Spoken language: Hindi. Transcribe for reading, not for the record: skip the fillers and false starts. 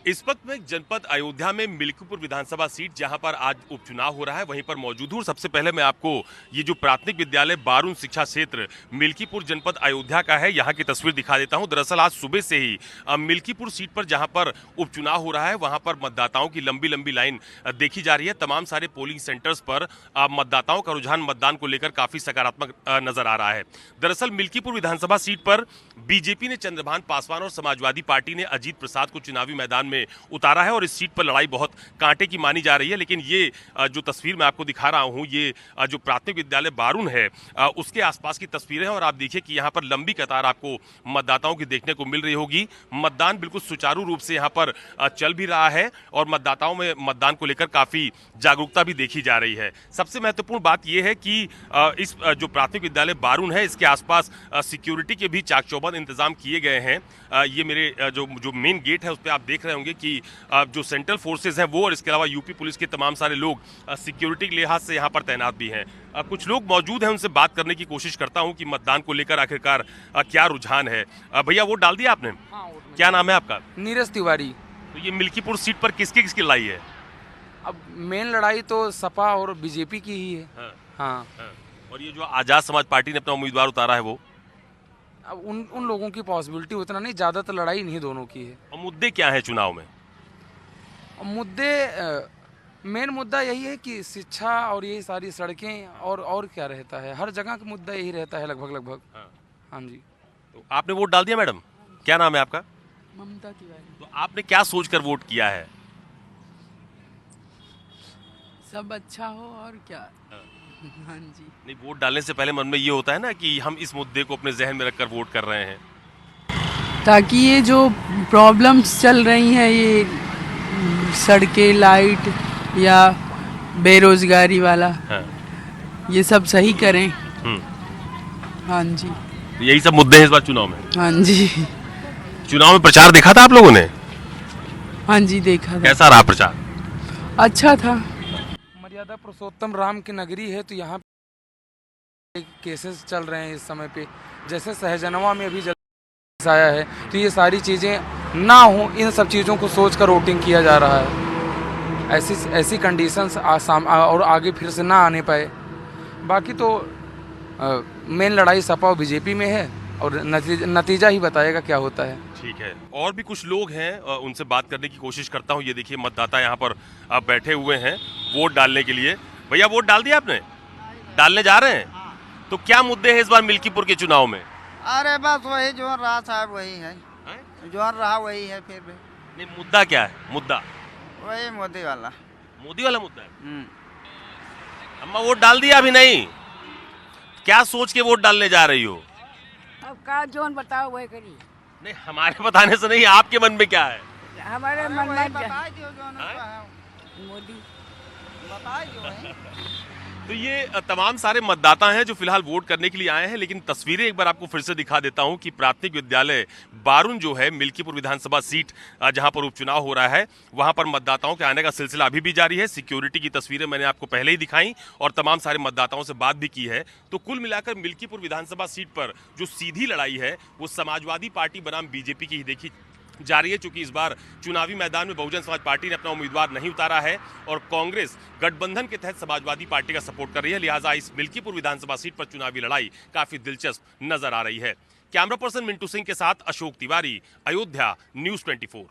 इस वक्त मैं जनपद अयोध्या में मिल्कीपुर विधानसभा सीट जहां पर आज उपचुनाव हो रहा है वहीं पर मौजूद हूं। सबसे पहले मैं आपको ये जो प्राथमिक विद्यालय बारून शिक्षा क्षेत्र मिल्कीपुर जनपद अयोध्या का है यहां की तस्वीर दिखा देता हूं। दरअसल आज सुबह से ही मिल्कीपुर सीट पर जहां पर उपचुनाव हो रहा है वहां पर मतदाताओं की लंबी लंबी लाइन देखी जा रही है। तमाम सारे पोलिंग सेंटर्स पर मतदाताओं का रुझान मतदान को लेकर काफी सकारात्मक नजर आ रहा है। दरअसल मिल्कीपुर विधानसभा सीट पर बीजेपी ने चंद्रभान पासवान और समाजवादी पार्टी ने अजीत प्रसाद को चुनावी मैदान में उतारा है और इस सीट पर लड़ाई बहुत कांटे की मानी जा रही है। लेकिन ये जो तस्वीर मैं आपको दिखा रहा हूं ये जो प्राथमिक विद्यालय बारून है उसके आसपास की तस्वीरें हैं और आप देखिए कि यहाँ पर लंबी कतार आपको मतदाताओं की देखने को मिल रही होगी। मतदान बिल्कुल सुचारू रूप से यहाँ पर चल भी रहा है और मतदाताओं में मतदान को लेकर काफी जागरूकता भी देखी जा रही है। सबसे महत्वपूर्ण बात यह है कि इस जो प्राथमिक विद्यालय बारून है इसके आसपास सिक्योरिटी के भी चाक चौबंद इंतजाम किए गए हैं। ये मेरे जो मेन गेट है उस पर आप देख रहे होंगे कि जो सेंट्रल फोर्सेज हैं वो और इसके अलावा यूपी पुलिस के तमाम सारे लोग सिक्योरिटी के लिहाज से यहाँ पर तैनात भी हैं। कुछ लोग मौजूद हैं, उनसे बात करने की कोशिश करता हूँ कि मतदान को लेकर आखिरकार क्या रुझान है। भैया वोट डाल दिया आपने? हाँ, क्या नाम है आपका? नीरज तिवारी। तो ये मिल्कीपुर सीट पर किसकी लड़ाई है? अब मेन लड़ाई तो सपा और बीजेपी की ही है। हाँ। और ये जो आजाद समाज पार्टी ने अपना उम्मीदवार उतारा है वो? अब उन लोगों की पॉसिबिलिटी उतना नहीं, ज़्यादातर लड़ाई नहीं दोनों की है। और मुद्दे क्या है चुनाव में? मुद्दे मेन मुद्दा यही है कि शिक्षा और ये सारी सड़कें और क्या रहता है, हर जगह का मुद्दा यही रहता है लगभग। हाँ जी। तो आपने वोट डाल दिया मैडम? क्या नाम है आपका? ममता तिवारी। तो आपने क्या सोचकर वोट किया है? सब अच्छा हो और क्या। हाँ जी। नहीं, वोट डालने से पहले मन में ये होता है ना कि हम इस मुद्दे को अपने जहन में रखकर वोट कर रहे हैं, ताकि ये जो प्रॉब्लम्स चल रही हैं, ये सड़कें, लाइट या बेरोजगारी वाला, ये सब सही करें। हाँ जी। तो यही सब मुद्दे हैं इस बार चुनाव में? हाँ जी। चुनाव में प्रचार देखा था आप लोगों ने? हाँ जी, देखा था। कैसा रहा प्रचार? अच्छा था। मर्यादा पुरुषोत्तम राम की नगरी है तो यहाँ पे केसेस चल रहे हैं इस समय पे। जैसे सहजनवा में अभी आया है तो ये सारी चीज़ें ना हो, इन सब चीज़ों को सोच कर वोटिंग किया जा रहा है। ऐसी कंडीशंस और आगे फिर से ना आने पाए। बाकी तो मेन लड़ाई सपा और बीजेपी में है और नतीजा ही बताएगा क्या होता है। ठीक है, और भी कुछ लोग हैं, उनसे बात करने की कोशिश करता हूँ। ये देखिए मतदाता यहाँ पर बैठे हुए हैं वोट डालने के लिए। भैया वोट डाल दिया आपने? डालने जा रहे हैं? तो क्या मुद्दे हैं इस बार मिल्कीपुर के चुनाव में? अरे बस वही जो रहा साहब वही है, जो रहा वही है। फिर भी नहीं, मुद्दा क्या है? मुद्दा वही मोदी वाला मुद्दा है। अम्मा वोट डाल दिया अभी नहीं? क्या सोच के वोट डालने जा रही हो? अब का जोन बताओ वही करी। नहीं, हमारे बताने से नहीं, आपके मन में क्या है? हमारे मन में बता दियो जो मोदी। बता दियो। तो ये तमाम सारे मतदाता हैं जो फिलहाल वोट करने के लिए आए हैं। लेकिन तस्वीरें एक बार आपको फिर से दिखा देता हूं कि प्राथमिक विद्यालय बारून जो है मिल्कीपुर विधानसभा सीट जहां पर उपचुनाव हो रहा है वहां पर मतदाताओं के आने का सिलसिला अभी भी जारी है। सिक्योरिटी की तस्वीरें मैंने आपको पहले ही दिखाई और तमाम सारे मतदाताओं से बात भी की है। तो कुल मिलाकर मिल्कीपुर विधानसभा सीट पर जो सीधी लड़ाई है वो समाजवादी पार्टी बनाम बीजेपी की ही देखी जा रही है। चूंकि इस बार चुनावी मैदान में बहुजन समाज पार्टी ने अपना उम्मीदवार नहीं उतारा है और कांग्रेस गठबंधन के तहत समाजवादी पार्टी का सपोर्ट कर रही है। लिहाजा इस मिल्कीपुर विधानसभा सीट पर चुनावी लड़ाई काफी दिलचस्प नजर आ रही है। कैमरा पर्सन मिंटू सिंह के साथ अशोक तिवारी, अयोध्या, न्यूज़ 24।